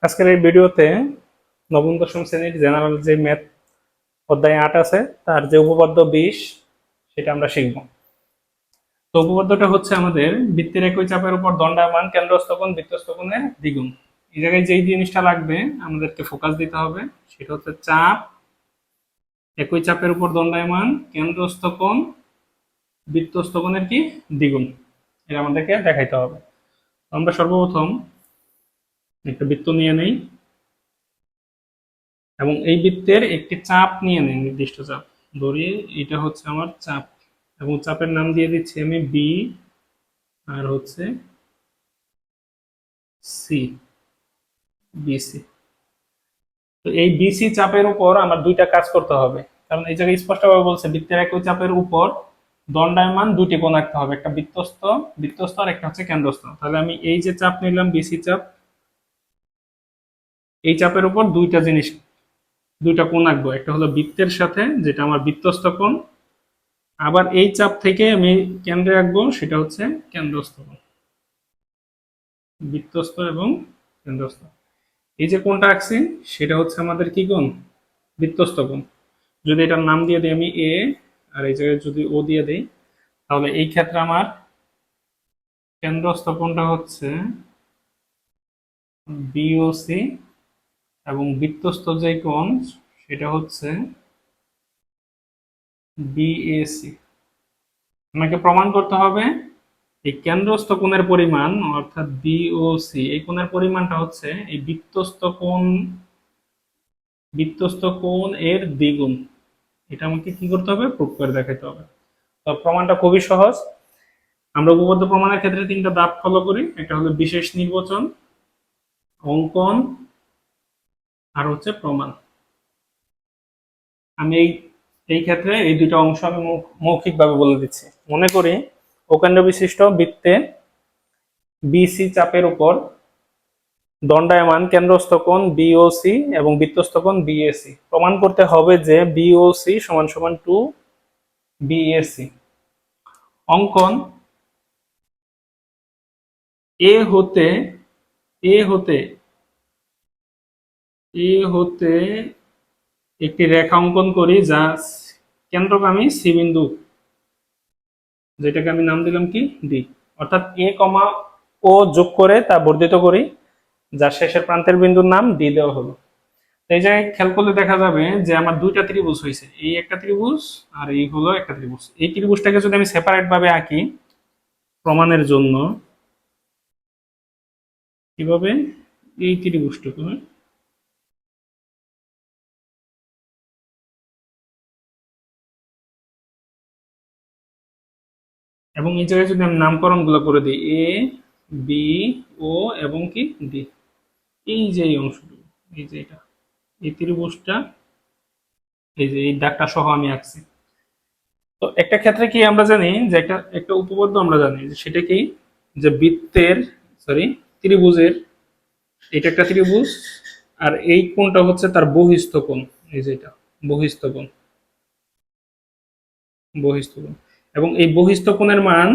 আজকের এই ভিডিওতে নবম দশম শ্রেণীর জেনারেল যে ম্যাথ অধ্যায় 8 আছে তার যে উপপাদ্য 20 সেটা আমরা শিখব। তো উপপাদ্যটা হচ্ছে আমাদের বৃত্তের একই চাপের উপর দণ্ডায়মান কেন্দ্রস্থ কোণ বৃত্তস্থ কোণের দ্বিগুণ। এই জায়গায় যেই জিনিসটা লাগবে আমাদেরকে ফোকাস দিতে হবে সেটা হচ্ছে চাপ, একই চাপের উপর দণ্ডায়মান কেন্দ্রস্থ কোণ বৃত্তস্থ কোণের কি দ্বিগুণ, এটা আমাদেরকে দেখাইতে হবে। আমরা সর্বপ্রথম একটা বৃত্ত নিয়ে নেই এবং এই বৃত্তের একটি চাপ নিয়ে নেই, নির্দিষ্ট চাপ ধরি, এটা হচ্ছে আমার চাপ এবং চাপের নাম দিয়ে দিচ্ছি আমি বি আর হচ্ছে সি, বিসি। তো এই বিসি চাপের উপর আমার দুইটা কাজ করতে হবে, কারণ এই জায়গায় স্পষ্টভাবে বলছে বৃত্তের একই চাপের উপর দণ্ডায়মান দুটি কোণ আঁকতে হবে, একটা বৃত্তস্থ বৃত্তস্থ আর একটা হচ্ছে কেন্দ্রস্থ। তাহলে আমি এই যে চাপ নিলাম বিসি চাপ, এই চাপের উপর দুইটা কোণ আঁকবো, একটা হলো বৃত্তের সাথে যেটা আমার বৃত্তস্থ কোণ, আবার এই চাপ থেকে আমি কেন্দ্রে রাখবো সেটা হচ্ছে কেন্দ্রস্থ কোণ, বৃত্তস্থ এবং কেন্দ্রস্থ। এই যে কোণটা আঁকছি সেটা হচ্ছে আমাদের কি কোণ, বৃত্তস্থ কোণ। যদি এটার নাম দিয়ে দিই আমি এ আর এই জায়গায় যদি ও দিয়ে দিই, তাহলে এই ক্ষেত্রে আমার কেন্দ্রস্থ কোণটা হচ্ছে বিওসি এবং বৃত্তস্থ যে কোণ সেটা হচ্ছে বিএসি। আমাকে প্রমাণ করতে হবে এই কেন্দ্রস্থ কোণের পরিমাণ অর্থাৎ বিওসি, এই কোণের পরিমাণটা হচ্ছে এই বৃত্তস্থ কোণ এর দ্বিগুণ। এটা আমাকে কি করতে হবে, প্রুফ করে দেখাতে হবে। তো প্রমাণটা খুবই সহজ। আমরা উপপাদ্য প্রমাণের ক্ষেত্রে তিনটা ধাপ ফলো করি, একটা হলো বিশেষ নির্বাচন, অঙ্কন আর হচ্ছে প্রমাণ। আমি এই ক্ষেত্রে এই দুইটা অংশ আমি মৌখিকভাবে বলে দিচ্ছি। মনে করি অকেন্দ্র বিশিষ্ট বৃত্তে বিসি চাপের উপর দণ্ডায়মান কেন্দ্রস্থ কোণ বিওসি এবং বৃত্তস্থ কোণ বিএসি। প্রমাণ করতে হবে যে বিওসি সমান সমান 2 বিএসি। অঙ্কন এ হতে এ হতে এ হতে একটি রেখা অঙ্কন করি যা কেন্দ্রগামী সি বিন্দু, যেটাকে আমি নাম দিলাম কি ডি, অর্থাৎ এ কমা ও যোগ করে তা বর্ধিত করি, যার শেষের প্রান্তের বিন্দুর নাম ডি দেওয়া হলো। এই জায়গায় খেয়াল করলে দেখা যাবে যে আমার দুইটা ত্রিভুজ হয়েছে, এই একটা ত্রিভুজ আর এই হলো একটা ত্রিভুজ। এই ত্রিভুজটাকে যদি আমি সেপারেট ভাবে আঁকি প্রমাণের জন্য, কিভাবে, এই ত্রিভুজটুকু এবং এই জায়গায় যদি আমি নামকরণ গুলো করে দিই এ বি ও এবং কি ডি, এই যে এই অংশটুকু, এই যে এটা, এই ত্রিভুজটা, এই যে এই দাগটা সহ আমি আঁকছি। তো একটা ক্ষেত্রে কি আমরা জানি যে একটা একটা উপপাদ্য আমরা জানি যে সেটা কি, যে বৃত্তের ত্রিভুজের, এটা একটা ত্রিভুজ আর এই কোণটা হচ্ছে তার বহিস্থ কোণ, এই যে এটা বহিস্থ কোণ, বহিস্থ কোণ। এবং এই বহিস্থ কোণের মান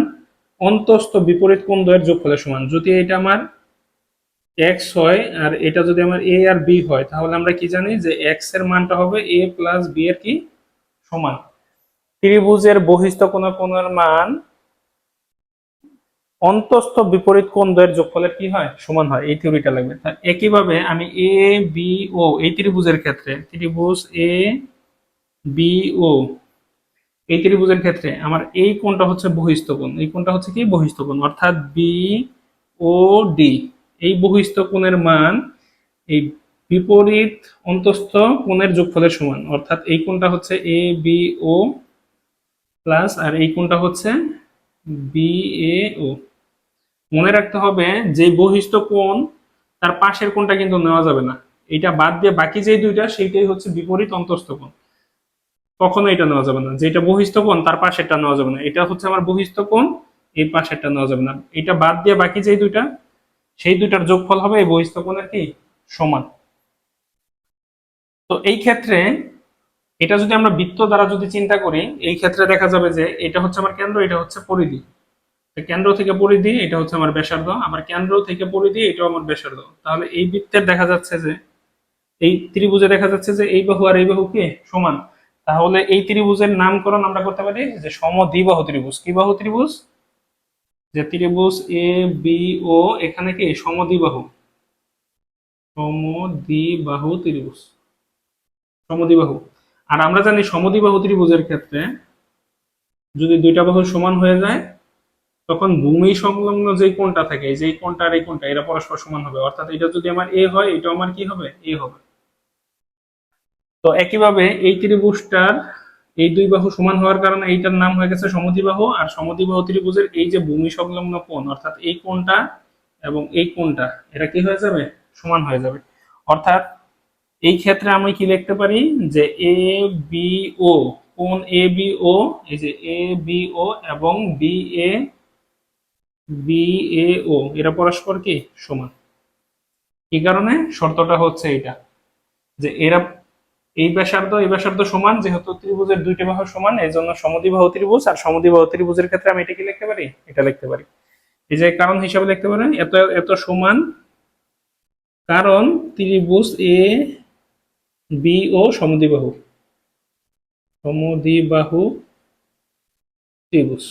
অন্তস্থ বিপরীত কোণ দ্বয়ের যোগফলের সমান। যদি এটা আমার এক্স হয় আর এটা যদি আমার এ আর বি হয়, তাহলে আমরা কি জানি যে এক্স এর মানটা হবে এ প্লাস বি এর কি সমান। ত্রিভুজের বহিস্থ কোণের মান অন্তস্থ বিপরীত কোণ দ্বয়ের যোগফলের কি হয়, সমান হয়। এই থিওরিটা লাগবে। একইভাবে আমি এ বি ও এই ত্রিভুজের ক্ষেত্রে, ত্রিভুজ এ বি ও এই ত্রিভুজের ক্ষেত্রে আমার এই কোণটা হচ্ছে বহিস্থ কোণ, এই কোণটা হচ্ছে কি বহিস্থ কোণ, অর্থাৎ বি ও ডি। এই বহিস্থ কোণের মান এই বিপরীত অন্তস্থ কোণের যোগফলের সমান, অর্থাৎ এই কোণটা হচ্ছে এ বি ও প্লাস আর এই কোণটা হচ্ছে বি এ ও। মনে রাখতে হবে যে বহিস্থ কোণ তার পাশের কোণটা কিন্তু নেওয়া যাবে না, এটা বাদ দিয়ে বাকি যে দুইটা সেইটাই হচ্ছে বিপরীত অন্তস্থ কোণ, কখনো এটা নেওয়া যাবে না। যেটা বহিস্থ কোণ তার পাশেরটা নেওয়া যাবে না, এটা হচ্ছে আমার বহিস্থ কোণ, এই পাশেরটা নেওয়া যাবে না। এটা বাদ দিয়ে বাকি যে দুইটা, সেই দুইটার যোগফল হবে এই বহিস্থ কোণের কি সমান। তো এই ক্ষেত্রে এটা যদি আমরা বৃত্ত দ্বারা যদি চিন্তা করি, এই ক্ষেত্রে দেখা যাবে যে এটা হচ্ছে আমার কেন্দ্র, এটা হচ্ছে পরিধি। কেন্দ্র থেকে পরিধি এটা হচ্ছে আমার ব্যাসার্ধ, আবার কেন্দ্র থেকে পরিধি এটাও আমার ব্যাসার্ধ। তাহলে এই বৃত্তের দেখা যাচ্ছে যে এই ত্রিভুজে দেখা যাচ্ছে যে এই বাহু আর এই বাহু কি সমান। তাহলে এই ত্রিভুজের নামকরণ আমরা করতে পারি যে সমদ্বিবাহু ত্রিভুজ। কি বাহু ত্রিভুজ? যে ত্রিভুজ এ বি ও এখানে কি সমদ্বিবাহু, সমদ্বিবাহু ত্রিভুজ, সমদ্বিবাহু। আর আমরা জানি সমদ্বিবাহু ত্রিভুজের ক্ষেত্রে যদি দুইটা বাহু সমান হয়ে যায় তখন ভূমি সংলগ্ন যে কোণটা থাকে, যে কোণটা আর এই কোণটা এরা পরস্পর সমান হবে। অর্থাৎ এটা যদি আমার এ হয় এটা আমার কি হবে? এ হবে। তো একইভাবে এই ত্রিভুজটার এই দুই বাহু সমান হওয়ার কারণে এইটার নাম হয়ে গেছে সমদ্বিবাহু। আর সমদ্বিবাহু ত্রিভুজের এই যে ভূমি সংলগ্ন কোণ অর্থাৎ এই কোণটা এবং এই কোণটা এটা কি হয়ে যাবে? সমান হয়ে যাবে। অর্থাৎ এই ক্ষেত্রে আমি কি লিখতে পারি যে এ বি ও, কোণ এ বি ও, এই যে এ বি ও এবং বি এ, বি এ ও এরা পরস্পর কি সমান। কি কারণে? শর্তটা হচ্ছে এটা যে এরা এই ব্যাসার্ধ এই ব্যাসার্ধ সমান, যেহেতু ত্রিভুজের দুইটি বাহু সমান এই জন্য সমদ্বিবাহু ত্রিভুজ। আর সমদ্বিবাহু ত্রিভুজের ক্ষেত্রে আমি এটা কি লিখতে পারি? এটা লিখতে পারি এই যে কারণ হিসাবে লিখতে পারেন এত এত সমান কারণ ত্রিভুজ এ বি ও সমদ্বিবাহু, সমদ্বিবাহু ত্রিভুজ,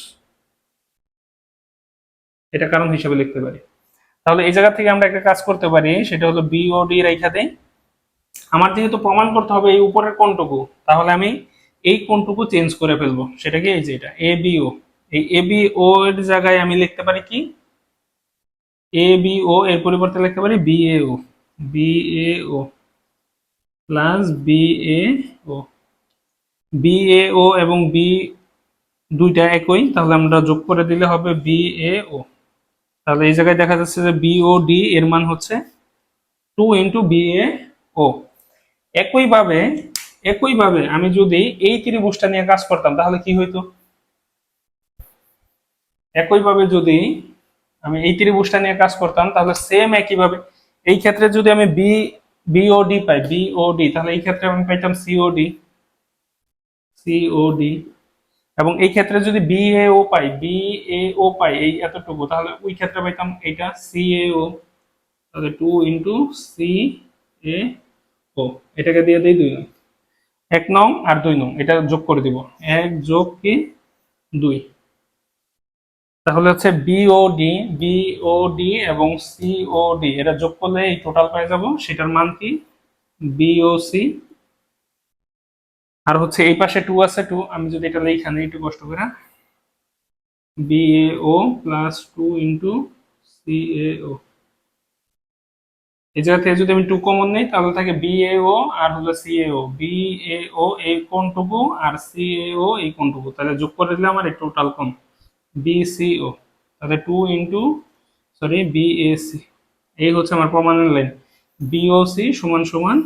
এটা কারণ হিসাবে লিখতে পারি। তাহলে এই জায়গা থেকে আমরা একটা কাজ করতে পারি, সেটা হলো বি ও ডি রেখা দেই। আমার যেহেতু প্রমাণ করতে হবে এই উপরের কোণটুকু, তাহলে আমি এই কোণটুকু চেঞ্জ করে ফেলবো। সেটা কি? এই যে এটা এ বি ও, এই এ বি ও এর জায়গায় আমি লিখতে পারি কি এ বি ও, এর পরিবর্তে লিখতে পারি B A O, B A O plus B A O. B A ও এবং বি দুইটা একই, তাহলে আমরা যোগ করে দিলে হবে বি এ ও। তাহলে এই জায়গায় দেখা যাচ্ছে যে বি ও ডি এর মান হচ্ছে 2 ইন্টু বি এ ও। একইভাবে একইভাবে আমি যদি এই ত্রিভুজটা নিয়ে কাজ করতাম তাহলে কি হইতো? একইভাবে যদি আমি এই ত্রিভুজটা নিয়ে কাজ করতাম তাহলে সেম একইভাবে এই ক্ষেত্রে যদি আমি বিওডি পাই, বিওডি, তাহলে এই ক্ষেত্রে আমি পাইতাম সিওডি, সিওডি। এবং এই ক্ষেত্রে যদি বিএও পাই, বিএও পাই এই এতটুকু, তাহলে ওই ক্ষেত্রে পাইতাম এটা সিএও। তাহলে 2 ইন্টু সি এ ও, এটাকে দিয়ে দিই 2 নং, 1 নং আর 2 নং, এটা যোগ করে দিব 1 যোগ কি 2। তাহলে হচ্ছে বিওডি, বিওডি এবং সিওডি এটা যোগ করলে এই টোটাল পেয়ে যাব, সেটার মান কি বিওসি। আর হচ্ছে এই পাশে 2 আছে, 2 আমি যদি এটা লেখা নেই একটু কষ্ট করে, বিএও প্লাস 2 ইন্টু সিএও। এই জায়গা থেকে যদি আমি 2 কমন নেই তাহলে থাকে বিএও আর হলো সিএও, বিএও এই কোণটুকু আর সিএও এই কোণটুকু, তাহলে যোগ করে দিলে আমার এই টোটাল কোণ বিসিও। তাহলে 2 ইন্টু সরি বিএসি, এই হচ্ছে আমার প্রমাণের লাইন। বিওসি সমান সমান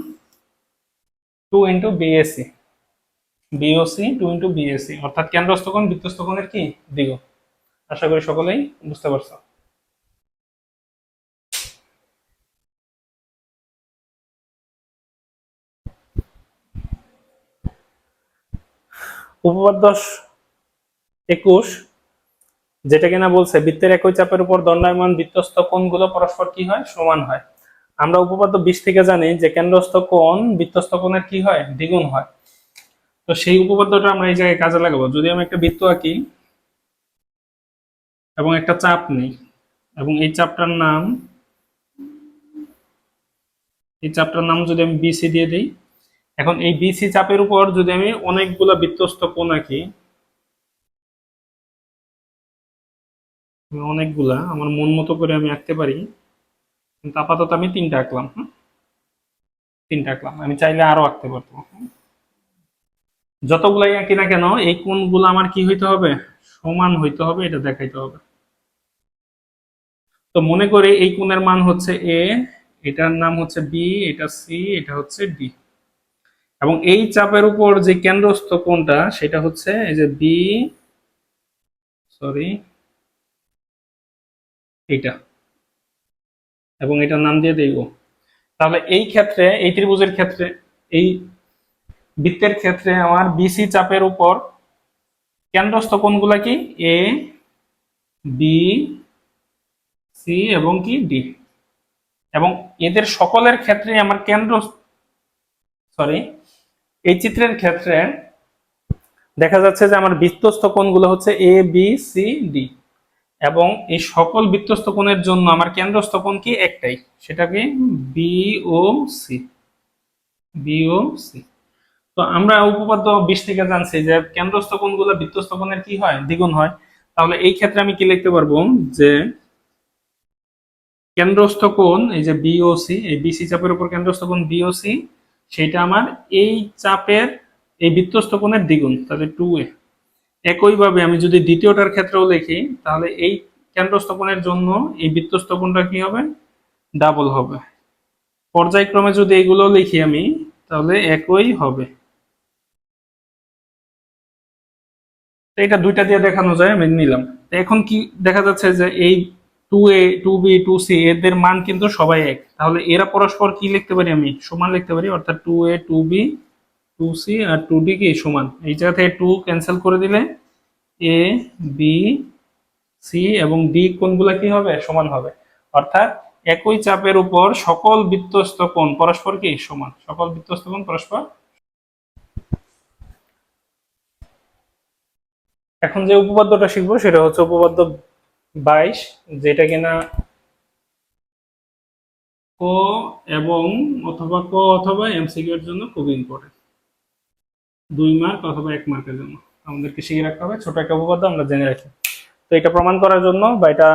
2 into BAC, BOC 2 into BAC, অর্থাৎ কেন্দ্রস্থ কোণ বৃত্তস্থ কোণের কি দ্বিগুণ। আশা করি সকলেই বুঝতে পারছো। উপপাদ্য 21 যেটা কিনা বলছে বৃত্তের একই চাপের উপর দণ্ডায়মান বৃত্তস্থ কোণগুলো পরস্পর কি হয়? সমান হয়। আমরা উপপাদ্য 20 থেকে জানি যে কেন্দ্রস্থ কোণ বৃত্তস্থ কোণের কি হয়? দ্বিগুণ হয়। তো সেই উপপাদ্যটা আমরা এই জায়গায় কাজে লাগাবো। যদি আমি একটা বৃত্ত আঁকি এবং একটা চাপ নিই এবং এই চাপটার নাম যদি আমি বিসি দিয়ে দিই, এখন এই বিসি চাপের উপর যদি আমি অনেকগুলো বৃত্তস্থ কোণ আঁকি, অনেকগুলা আমার মন মতো করে আমি আঁকতে পারি, কিন্তু আপাতত আমি 3টা আঁকলাম। 3টা আঁকলাম, আমি চাইলে আরো আঁকতে পারবো। যতগুলাই আঁকি না কেন এই কোণগুলো আমার কি হইতে হবে? সমান হইতে হবে, এটা দেখাইতে হবে। তো মনে করে এই কোণের মান হচ্ছে এ, এটার নাম হচ্ছে বি, এটা সি, এটা হচ্ছে ডি। এবং এই চাপের উপর যে কেন্দ্রস্থ কোণটা সেটা হচ্ছে এই যে বি, সরি এটা, এবং এটার নাম দিয়ে দেই ও। তাহলে এই ক্ষেত্রে এই ত্রিভুজের ক্ষেত্রে এই বৃত্তের ক্ষেত্রে আমার বিসি চাপের উপর কেন্দ্রস্থ কোণগুলা কি? এ বি, সি এবং কি ডি, এবং এদের সকলের ক্ষেত্রে আমার কেন্দ্র, সরি, এই চিত্রের ক্ষেত্রে দেখা যাচ্ছে যে আমার বৃত্তস্থ কোণগুলো হচ্ছে এ বি সি ডি, এবং এই সকল বৃত্তস্থ কোণের জন্য আমার কেন্দ্রস্থ কোণ কি একটাই, সেটা কি বি ও সি, বি ও সি। তো আমরা উপপাদ্য 20 থেকে জানছি যে কেন্দ্রস্থ কোণগুলো বৃত্তস্থ কোণের কি হয়, দ্বিগুণ হয়। তাহলে এই ক্ষেত্রে আমি কি লিখতে পারবো যে কেন্দ্রস্থ কোণ এই যে বিওসি, এই বিসি চাপের উপর কেন্দ্রস্থ কোণ বিওসি, সেটা আমার এই চাপের এই বৃত্তস্থ কোণের দ্বিগুণ, তাহলে 2a। একইভাবে আমি যদি দ্বিতীয়টার ক্ষেত্রেও লিখি, তাহলে এই কেন্দ্রস্থ কোণের জন্য এই বৃত্তস্থ কোণটা কি হবে, ডাবল হবে। পর্যায়ক্রমে যদি এইগুলো লিখি আমি, তাহলে একই হবে। তো এটা দুইটা দিয়ে দেখানো যায়, আমি নিলাম। তো এখন কি দেখা যাচ্ছে যে এই 2a 2b 2c এদের মান কিন্তু সবাই এক, তাহলে এরা পরস্পর কি লিখতে পারি, আমি সমান লিখতে পারি, অর্থাৎ 2a 2b 2c আর 2d কি সমান। এই জায়গা থেকে 2 ক্যান্সেল করে দিলে a b c এবং d কোণগুলা কি হবে, সমান হবে। অর্থাৎ একই চাপের উপর সকল বৃত্তস্থ কোণ পরস্পর কি সমান, সকল বৃত্তস্থ কোণ পরস্পর। এখন যে উপপাদ্যটা শিখবো সেটা হচ্ছে উপপাদ্য 22, যেটা কিনা ক এবং অথবা ক অথবা এমসিকিউ এর জন্য খুব ইম্পর্টেন্ট, 2 মার্ক অথবা 1 মার্কের জন্য আমাদেরকে শিখে রাখতে হবে। ছোট একটা উপপাদ্য আমরা জেনে রাখি। তো এটা প্রমাণ করার জন্য বা এটা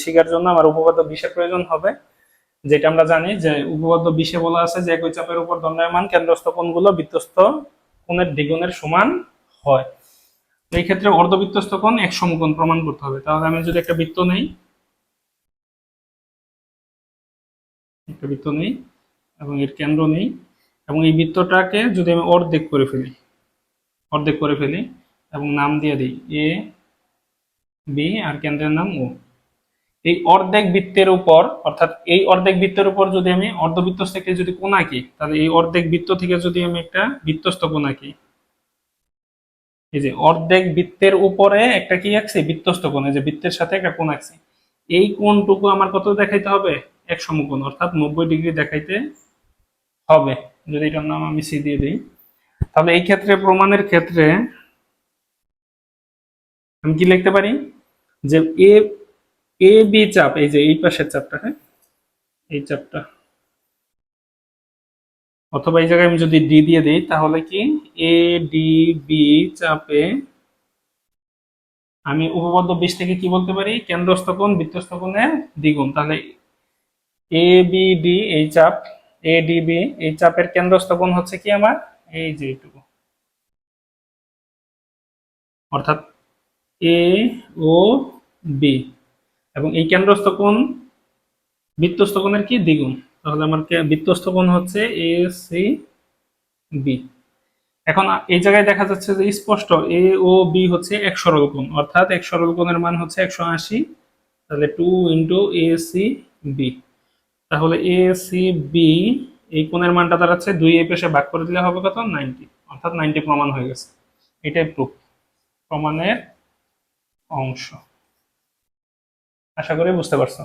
শেখার জন্য আমার উপপাদ্য 20 প্রয়োজন হবে, যেটা আমরা জানি যে উপপাদ্য 20 বলা আছে যে একই চাপের উপর দণ্ডায়মান কেন্দ্রস্থ কোণগুলো বৃত্তস্থ কোণের দ্বিগুণের সমান হয়। এই ক্ষেত্রে অর্ধবৃত্তস্থ কোণ এক সমকোণ প্রমাণ করতে হবে। তাহলে আমি যদি একটা বৃত্ত নেই, এবং এর কেন্দ্র নেই, এবং এই বৃত্তটাকে যদি আমি অর্ধেক করে ফেলি এবং নাম দিয়ে দিই এ বি আর কেন্দ্রের নাম ও, এই অর্ধেক বৃত্তের উপর, অর্থাৎ এই অর্ধেক বৃত্তের উপর যদি আমি অর্ধবৃত্ত থেকে যদি কোণ আঁকি, তাহলে এই অর্ধেক বৃত্ত থেকে যদি আমি একটা বৃত্তস্থ কোণ আঁকি, এই যে অর্ধেক বৃত্তের উপরে একটা কি আঁকছি, বৃত্তস্থ কোণ, এই যে বৃত্তের সাথে একটা কোণ আঁকছি, এই কোণটুকু আমার কত দেখাইতে হবে, এক সমকোণ, অর্থাৎ 90 ডিগ্রি দেখাইতে হবে। যদি এটার নাম আমি সি দিয়ে দিই, তাহলে এই ক্ষেত্রে প্রমাণের ক্ষেত্রে আমি কি লিখতে পারি যে এ এ বি চাপ, এই যে এই পাশের চাপটা, হ্যাঁ এই চাপটা, অথবা এই জায়গায় আমি যদি ডি দিয়ে দিই, তাহলে কি এ ডি বি চাপে আমি উপপাদ্য 20 থেকে কি বলতে পারি, কেন্দ্রস্থ কোণ বৃত্তস্থ কোণের দ্বিগুণ। তাহলে এ বি ডি এই চাপ, এ ডি বি এই চাপের কেন্দ্রস্থ কোণ হচ্ছে কি আমার এই যে এইটুকু, অর্থাৎ এ ও বি, এবং এই কেন্দ্রস্থ কোণ বৃত্তস্থ কোণের কি দ্বিগুণ। তাহলে আমার বৃত্তস্থ কোণ হচ্ছে এ সি বি। এখন এই জায়গায় দেখা যাচ্ছে যে স্পষ্ট এ ও বি হচ্ছে এক সরল কোণ, অর্থাৎ এক সরল কোণের মান হচ্ছে 180, তাহলে 2 ইন্টু এ সি বি। তাহলে এ সি বি এই কোণের মানটা দাঁড়াচ্ছে 2 এই পাশে ভাগ করে দিলে হবে কত, 90, অর্থাৎ 90 প্রমাণ হয়ে গেছে। এটাই প্রুফ, প্রমাণের অংশ। আশা করি বুঝতে পারছো।